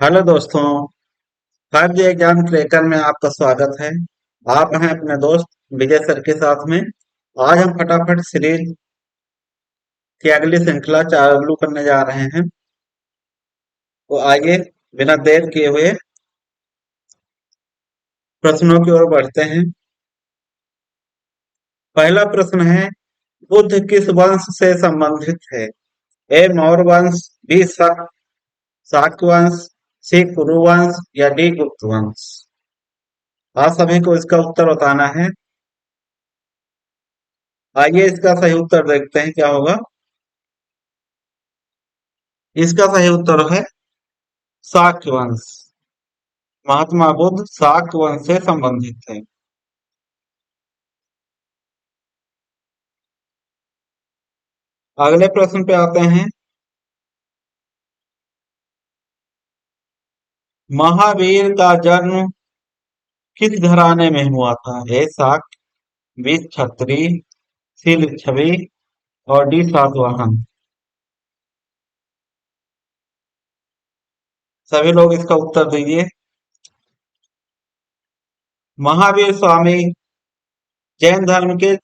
Hello दोस्तों। फर्ज exam tracker में आपका स्वागत है। आप हैं अपने दोस्त विजय सर के साथ में। आज हम फटाफट सीरीज की अगली श्रृंखला चालू करने जा रहे हैं। तो आइए बिना देर किए हुए प्रश्नों की ओर बढ़ते हैं। पहला प्रश्न है, बुद्ध किस वंश से संबंधित है? ए मौर्य वंश, बी शाक्य वंश, सी कुरु वंश या डी गुप्त वंश। आप सभी को इसका उत्तर बताना है। आइए इसका सही उत्तर देखते हैं क्या होगा। इसका सही उत्तर है शाक्य वंश। महात्मा बुद्ध शाक्य वंश से संबंधित थे। अगले प्रश्न पे आते हैं। महावीर का जन्म किस घराने में हुआ था? ए शाक्य, बी क्षत्रिय, सी लिच्छवी और डी सातवाहन। सभी लोग इसका उत्तर दीजिए। महावीर स्वामी जैन धर्म के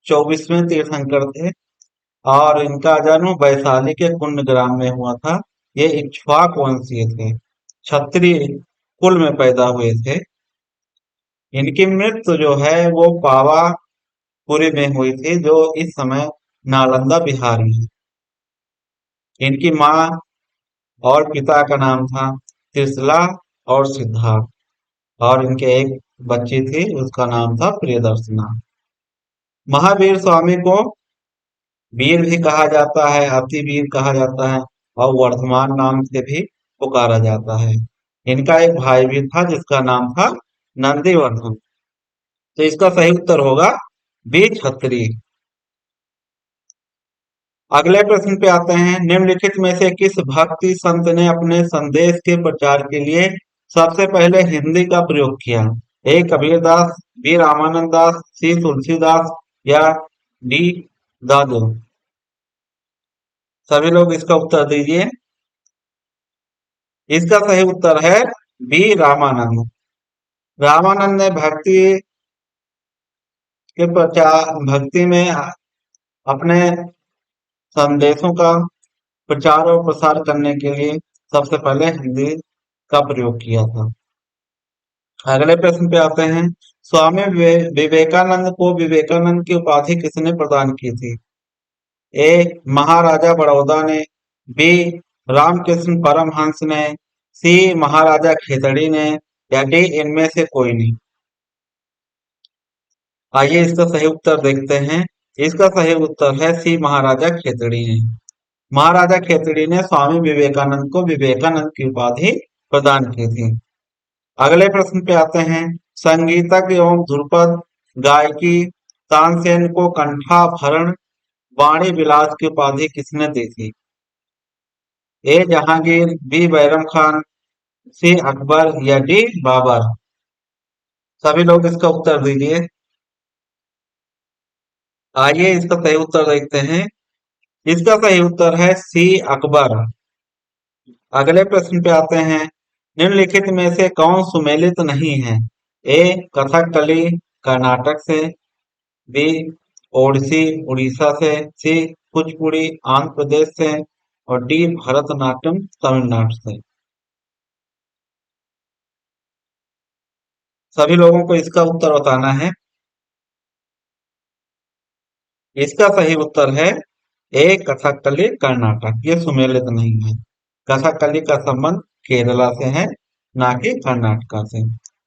24वें तीर्थंकर थे और इनका जन्म वैशाली के कुंडग्राम में हुआ था। ये इक्ष्वाक वंशीय थे, क्षत्रिय कुल में पैदा हुए थे। इनकी मृत्यु जो है वो पावापुरी में हुई थी, जो इस समय नालंदा बिहार में है। इनकी माँ और पिता का नाम था त्रिशला और सिद्धार्थ, और इनके एक बच्ची थी, उसका नाम था प्रियदर्शना। महावीर स्वामी को वीर भी कहा जाता है, अति वीर कहा जाता है और वर्धमान नाम से भी पुकारा जाता है। इनका एक भाई भी था जिसका नाम था नंदीवर्धन। तो इसका सही उत्तर होगा बी छतरी। अगले प्रश्न पे आते हैं। निम्नलिखित में से किस भक्ति संत ने अपने संदेश के प्रचार के लिए सबसे पहले हिंदी का प्रयोग किया? ए कबीरदास, बी रामानंद दास, सी तुलसीदास या डी दादू। सभी लोग इसका उत्तर दीजिए। इसका सही उत्तर है बी रामानंद। रामानंद ने भक्ति में अपने संदेशों का प्रचार और प्रसार करने के लिए सबसे पहले हिंदी का प्रयोग किया था। अगले प्रश्न पे आते हैं। स्वामी विवेकानंद को विवेकानंद की उपाधि किसने प्रदान की थी? ए महाराजा बड़ौदा ने, बी रामकृष्ण परमहंस ने, सी महाराजा खेतड़ी ने या डी इनमें से कोई नहीं। आइए इसका सही उत्तर देखते हैं। इसका सही उत्तर है सी महाराजा खेतड़ी ने। महाराजा खेतड़ी ने स्वामी विवेकानंद को विवेकानंद की उपाधि प्रदान की थी। अगले प्रश्न पे आते हैं। संगीतक एवं ध्रुपद गायकी तानसेन को कंठाभरण वाणी विलास की उपाधि किसने दी थी? ए जहांगीर, बी बैरम खान, सी अकबर या डी बाबर। सभी लोग इसका उत्तर दीजिए। आइए इसका सही उत्तर देखते हैं। इसका सही उत्तर है सी अकबर। अगले प्रश्न पे आते हैं। निम्नलिखित में से कौन सुमेलित नहीं है? ए कथकली कर्नाटक से, बी ओडिसी उड़ीसा से, सी कुचिपुड़ी आंध्र प्रदेश से और डी भरतनाट्यम तमिलनाडु से। सभी लोगों को इसका उत्तर बताना है। इसका सही उत्तर है ए कथकली कर्नाटक। ये सुमेलित नहीं है। कथकली का संबंध केरला से है, ना कि कर्नाटक से।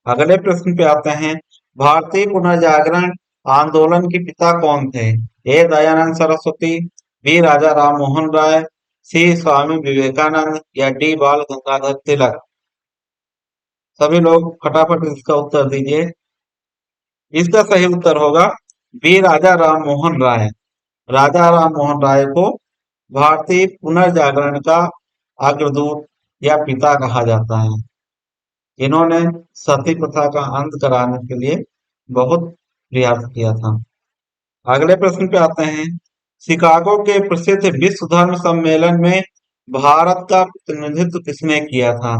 अगले प्रश्न पे आते हैं। भारतीय पुनर्जागरण आंदोलन के पिता कौन थे? ए दयानंद सरस्वती, बी राजा राम मोहन राय, सी स्वामी विवेकानंद या डी बाल गंगाधर तिलक। सभी लोग फटाफट इसका उत्तर दीजिए। इसका सही उत्तर होगा बी राजा राम मोहन राय। राजा राम मोहन राय को भारतीय पुनर्जागरण का अग्रदूत या पिता कहा जाता है। इन्होंने सती प्रथा का अंत कराने के लिए बहुत प्रयास किया था। अगले प्रश्न पे आते हैं। शिकागो के प्रसिद्ध विश्व धर्म सम्मेलन में भारत का प्रतिनिधित्व किसने किया था?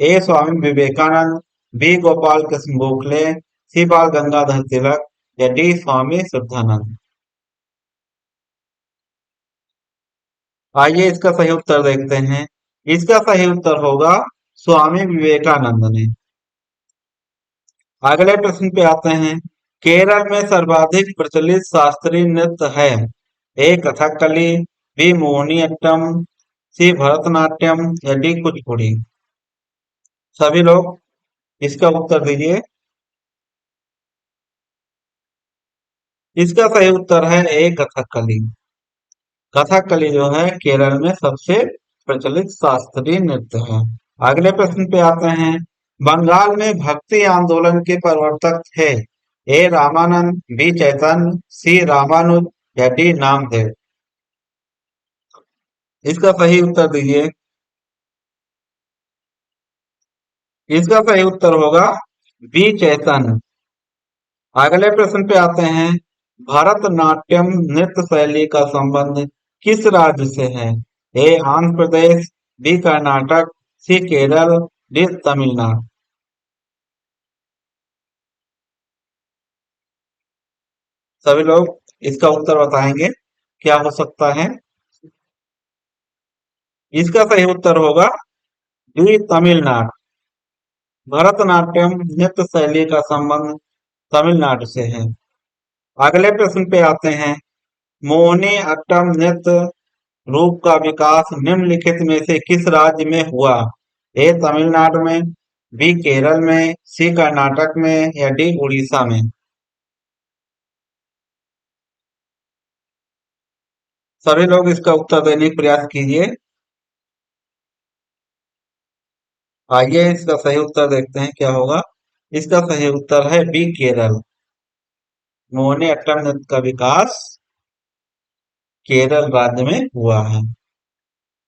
ए स्वामी विवेकानंद, बी गोपाल कृष्ण गोखले, सी बाल गंगाधर तिलक या डी स्वामी श्रद्धानंद। आइए इसका सही उत्तर देखते हैं। इसका सही उत्तर होगा स्वामी विवेकानंद ने। अगले प्रश्न पे आते हैं। केरल में सर्वाधिक प्रचलित शास्त्रीय नृत्य है। ए कथकली, बी मोहिनीअट्टम, सी भरतनाट्यम या डी कुचिपुड़ी। सभी लोग इसका उत्तर दीजिए। इसका सही उत्तर है ए कथकली। कथकली जो है केरल में सबसे प्रचलित शास्त्रीय नृत्य है। अगले प्रश्न पे आते हैं। बंगाल में भक्ति आंदोलन के प्रवर्तक थे। ए रामानंद, बी चैतन्य, सी रामानुज या डी नामदेव। इसका सही उत्तर दीजिए। इसका सही उत्तर होगा बी चैतन्य। अगले प्रश्न पे आते हैं। भरतनाट्यम नृत्य शैली का संबंध किस राज्य से है। ए आंध्र प्रदेश, बी कर्नाटक, सी केरल, डी तमिलनाडु। सभी लोग इसका उत्तर बताएंगे क्या हो सकता है। इसका सही उत्तर होगा डी तमिलनाडु। भरतनाट्यम नृत्य शैली का संबंध तमिलनाडु से है। अगले प्रश्न पे आते हैं। मोहिनी अट्टम नृत्य रूप का विकास निम्नलिखित में से किस राज्य में हुआ। ए तमिलनाडु में, बी केरल में, सी कर्नाटक में या डी उड़ीसा में। सभी लोग इसका उत्तर देने का प्रयास कीजिए। आइए इसका सही उत्तर देखते हैं क्या होगा। इसका सही उत्तर है बी केरल। मोहिनी अट्टम नृत्य का विकास केरल राज्य में हुआ है।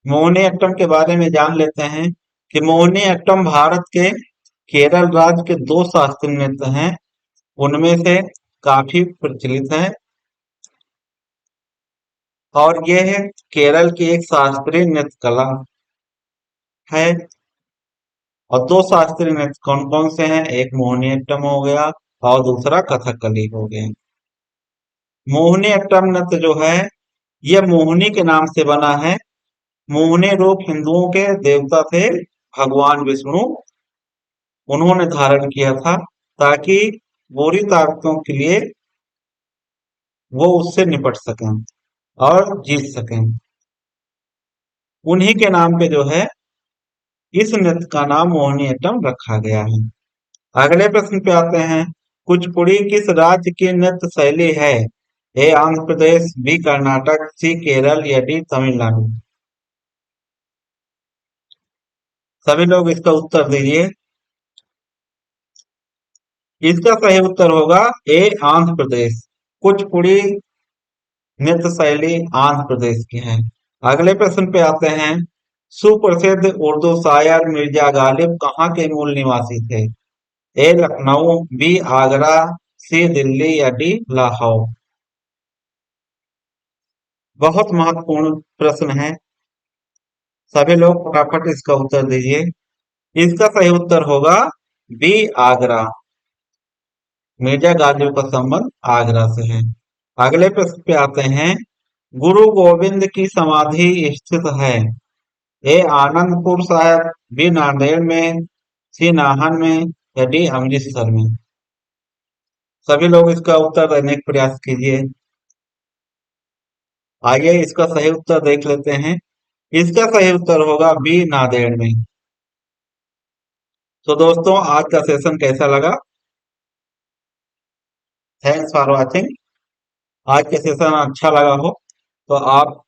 मोहिनी अट्टम के बारे में जान लेते हैं कि मोहिनी अट्टम भारत के केरल राज्य के दो शास्त्रीय नृत्य हैं। उनमें से काफी प्रचलित है और यह है केरल की एक शास्त्रीय नृत्य कला है। और दो शास्त्रीय नृत्य कौन कौन से हैं। एक मोहिनीअट्टम हो गया और दूसरा कथकली हो गया। मोहिनीअट्टम नृत्य जो है यह मोहिनी के नाम से बना है। मोहिनी रूप हिंदुओं के देवता थे भगवान विष्णु। उन्होंने धारण किया था ताकि बुरी ताकतों के लिए वो उससे निपट सकें और जीत सकें। उन्हीं के नाम पे जो है इस नृत्य का नाम मोहिनीअट्टम रखा गया है। अगले प्रश्न पे आते हैं। कुचिपुड़ी किस राज्य की नृत्य शैली है। ए आंध्र प्रदेश, बी कर्नाटक, सी केरल या डी तमिलनाडु। सभी लोग इसका उत्तर दीजिए। इसका सही उत्तर होगा ए आंध्र प्रदेश। कुचिपुड़ी नृत्य शैली आंध्र प्रदेश की है। अगले प्रश्न पे आते हैं। सुप्रसिद्ध उर्दू शायर मिर्जा गालिब कहाँ के मूल निवासी थे। ए लखनऊ, बी आगरा, सी दिल्ली या डी लाहौर। बहुत महत्वपूर्ण प्रश्न है। सभी लोग फटाफट इसका उत्तर दीजिए। इसका सही उत्तर होगा बी आगरा। मिर्जा गालिब का संबंध आगरा से है। अगले प्रश्न पे आते हैं। गुरु गोविंद की समाधि स्थित है। ए आनंदपुर साहिब, बी नांदेड़ में, सी नाहन में या डी अमृतसर में। सभी लोग इसका उत्तर देने का प्रयास कीजिए। आइए इसका सही उत्तर देख लेते हैं। इसका सही उत्तर होगा बी नांदेड़ में। तो दोस्तों आज का सेशन कैसा लगा। Thanks for watching. आज का सेशन अच्छा लगा हो तो आप